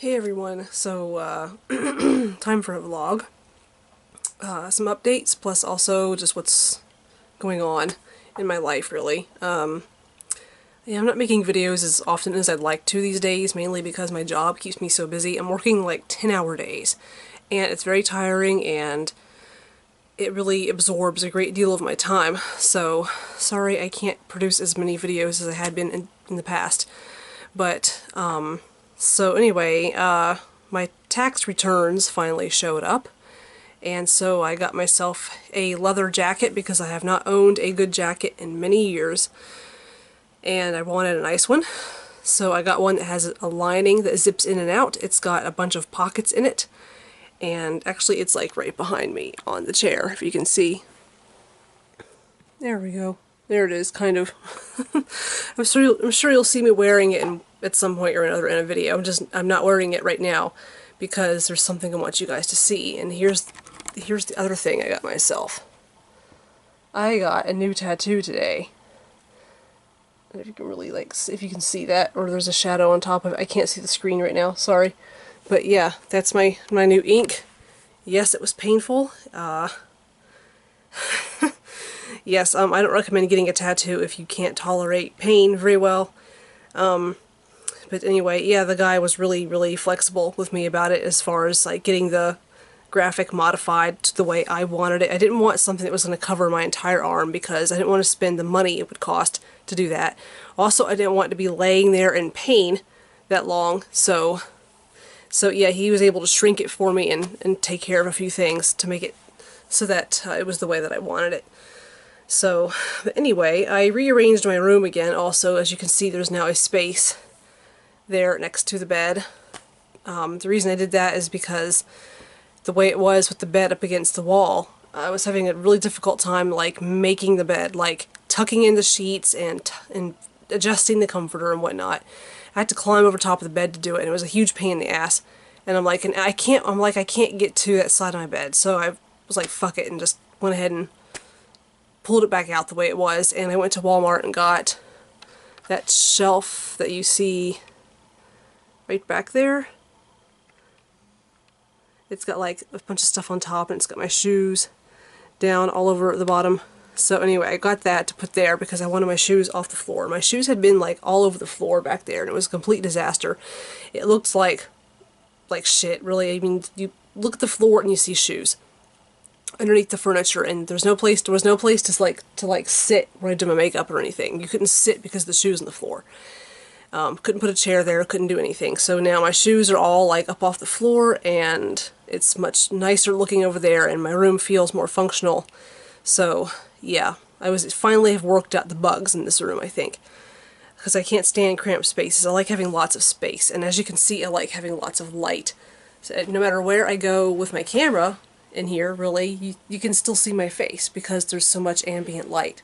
Hey everyone, so time for a vlog. Some updates, plus also just what's going on in my life, really. Yeah, I'm not making videos as often as I'd like to these days, mainly because my job keeps me so busy. I'm working like 10-hour days, and it's very tiring, and it really absorbs a great deal of my time. So, sorry I can't produce as many videos as I had been in the past. But, so anyway, my tax returns finally showed up, and so I got myself a leather jacket because I have not owned a good jacket in many years, and I wanted a nice one. So I got one that has a lining that zips in and out. It's got a bunch of pockets in it, and actually it's like right behind me on the chair, if you can see. There we go. There it is, kind of. I'm sure you'll see me wearing it at some point or another in a video. I'm not wearing it right now because there's something I want you guys to see. And here's the other thing I got myself. I got a new tattoo today. If you can really if you can see that, or there's a shadow on top of it. I can't see the screen right now. Sorry, but yeah, that's my new ink. Yes, it was painful. Yes, I don't recommend getting a tattoo if you can't tolerate pain very well. But anyway, yeah, the guy was really flexible with me about it as far as like getting the graphic modified to the way I wanted it. I didn't want something that was going to cover my entire arm because I didn't want to spend the money it would cost to do that. Also, I didn't want to be laying there in pain that long, so yeah, he was able to shrink it for me and take care of a few things to make it so that it was the way that I wanted it. So, but anyway, I rearranged my room again. Also, as you can see, there's now a space there next to the bed. The reason I did that is because the way it was with the bed up against the wall, I was having a really difficult time like making the bed, like tucking in the sheets and adjusting the comforter and whatnot. I had to climb over top of the bed to do it, and it was a huge pain in the ass. And I'm like, I can't get to that side of my bed, so I was like, fuck it, and just went ahead and pulled it back out the way it was. And I went to Walmart and got that shelf that you see right back there. It's got like a bunch of stuff on top, and it's got my shoes down all over the bottom. So anyway, I got that to put there because I wanted my shoes off the floor. My shoes had been like all over the floor back there, and it was a complete disaster. It looked like shit, really. I mean, you look at the floor and you see shoes underneath the furniture, and there was no place to sit when I did my makeup or anything. You couldn't sit because of the shoes on the floor. Couldn't put a chair there, couldn't do anything. So now my shoes are all like up off the floor, and it's much nicer looking over there, and my room feels more functional. So yeah, I finally have worked out the bugs in this room, I think, because I can't stand cramped spaces. I like having lots of space, and as you can see, I like having lots of light. So no matter where I go with my camera in here, really, you can still see my face because there's so much ambient light,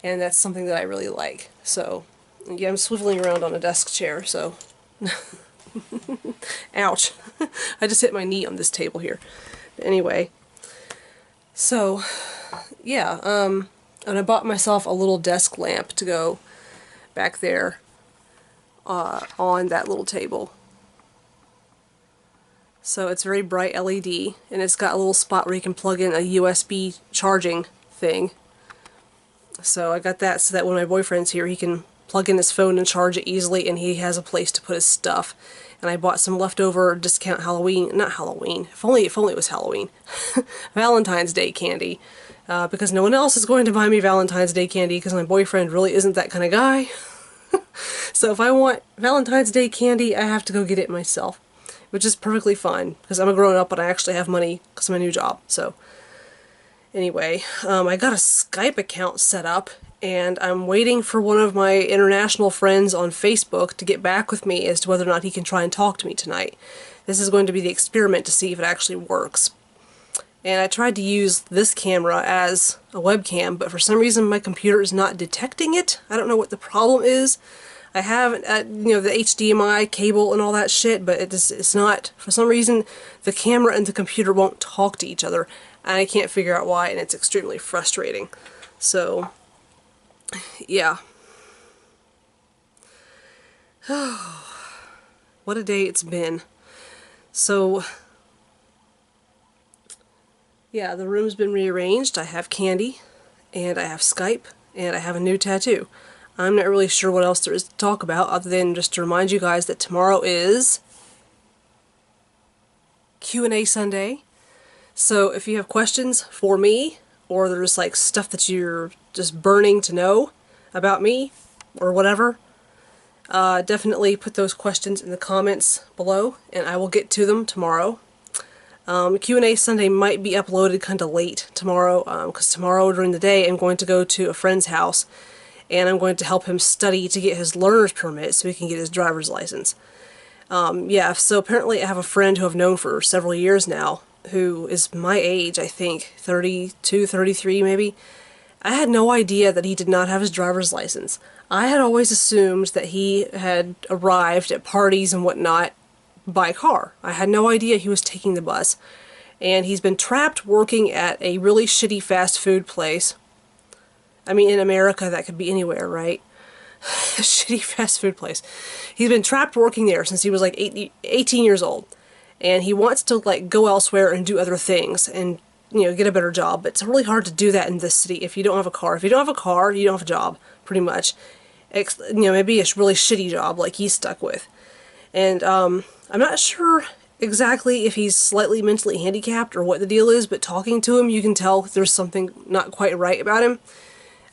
and that's something that I really like. So yeah, I'm swiveling around on a desk chair, so ouch. I just hit my knee on this table here. But anyway, so yeah, and I bought myself a little desk lamp to go back there on that little table. So it's very bright LED, and it's got a little spot where you can plug in a USB charging thing. So I got that so that when my boyfriend's here, he can plug in his phone and charge it easily, and he has a place to put his stuff. And I bought some leftover discount not Halloween, if only it was Halloween, Valentine's Day candy, because no one else is going to buy me Valentine's Day candy because my boyfriend really isn't that kind of guy. So if I want Valentine's Day candy, I have to go get it myself, which is perfectly fine because I'm a grown-up and I actually have money because of my new job. So anyway, I got a Skype account set up, and I'm waiting for one of my international friends on Facebook to get back with me as to whether or not he can try and talk to me tonight. This is going to be the experiment to see if it actually works. And I tried to use this camera as a webcam, but for some reason my computer is not detecting it. I don't know what the problem is. I have, you know, the HDMI cable and all that shit, but it's not, for some reason, the camera and the computer won't talk to each other, and I can't figure out why, and it's extremely frustrating. So, yeah. What a day it's been. So, yeah, the room's been rearranged. I have candy, and I have Skype, and I have a new tattoo. I'm not really sure what else there is to talk about other than just to remind you guys that tomorrow is Q&A Sunday. So if you have questions for me, or there's like stuff that you're just burning to know about me, or whatever, definitely put those questions in the comments below, and I will get to them tomorrow. Q&A Sunday might be uploaded kind of late tomorrow, because tomorrow during the day I'm going to go to a friend's house, and I'm going to help him study to get his learner's permit so he can get his driver's license. Yeah, so apparently I have a friend who I've known for several years now, who is my age, I think, 32, 33 maybe. I had no idea that he did not have his driver's license. I had always assumed that he had arrived at parties and whatnot by car. I had no idea he was taking the bus. And he's been trapped working at a really shitty fast food place. I mean, in America, that could be anywhere, right? A shitty fast food place. He's been trapped working there since he was like 18 years old. And he wants to like go elsewhere and do other things and, you know, get a better job. But it's really hard to do that in this city if you don't have a car. If you don't have a car, you don't have a job, pretty much. You know, maybe a really shitty job like he's stuck with. And I'm not sure exactly if he's slightly mentally handicapped or what the deal is, but talking to him, you can tell there's something not quite right about him.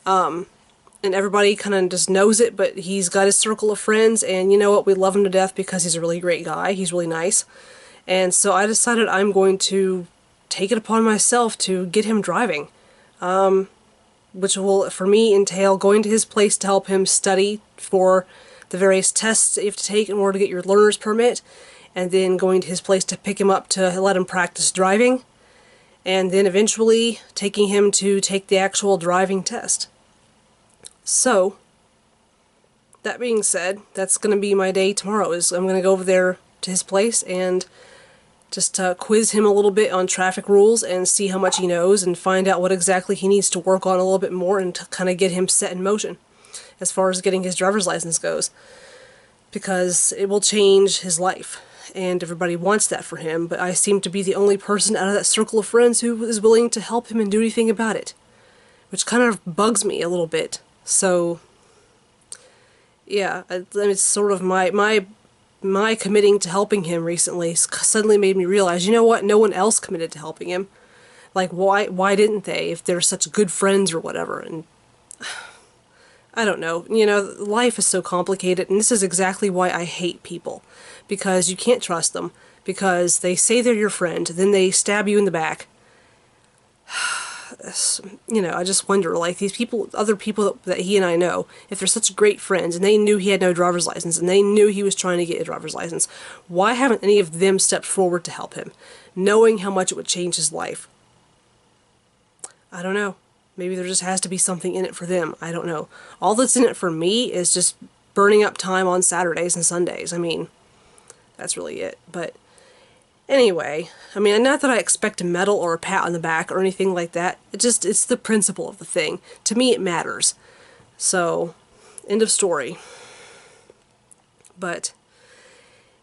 And everybody kind of just knows it, but he's got his circle of friends, and you know what, we love him to death because he's a really great guy, he's really nice. And so I decided I'm going to take it upon myself to get him driving. Which will, for me, entail going to his place to help him study for the various tests that you have to take in order to get your learner's permit, and then going to his place to pick him up to let him practice driving, and then eventually taking him to take the actual driving test. So, that being said, that's going to be my day tomorrow. Is I'm going to go over there to his place and just quiz him a little bit on traffic rules and see how much he knows and find out what exactly he needs to work on a little bit more and to kind of get him set in motion as far as getting his driver's license goes. Because it will change his life, and everybody wants that for him, but I seem to be the only person out of that circle of friends who is willing to help him and do anything about it, which kind of bugs me a little bit. So, yeah, it's sort of my committing to helping him recently suddenly made me realize, you know what, no one else committed to helping him. Like, why didn't they, if they're such good friends or whatever? And I don't know, you know, life is so complicated, and this is exactly why I hate people. Because you can't trust them, because they say they're your friend, then they stab you in the back. You know, I just wonder, like, these people, other people that he and I know, if they're such great friends, and they knew he had no driver's license, and they knew he was trying to get a driver's license, why haven't any of them stepped forward to help him, knowing how much it would change his life? I don't know. Maybe there just has to be something in it for them. I don't know. All that's in it for me is just burning up time on Saturdays and Sundays. I mean, that's really it. But anyway, I mean, not that I expect a medal or a pat on the back or anything like that. It's the principle of the thing. To me, it matters. So, end of story. But,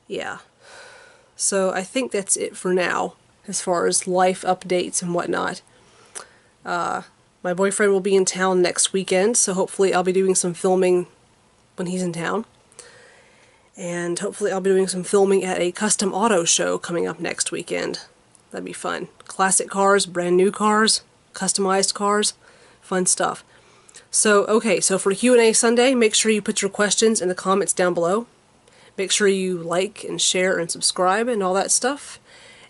yeah. So, I think that's it for now, as far as life updates and whatnot. My boyfriend will be in town next weekend, so hopefully I'll be doing some filming when he's in town. And hopefully I'll be doing some filming at a custom auto show coming up next weekend. That'd be fun. Classic cars, brand new cars, customized cars, fun stuff. So, okay, so for Q&A Sunday, make sure you put your questions in the comments down below. Make sure you like and share and subscribe and all that stuff.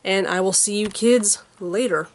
And I will see you kids later.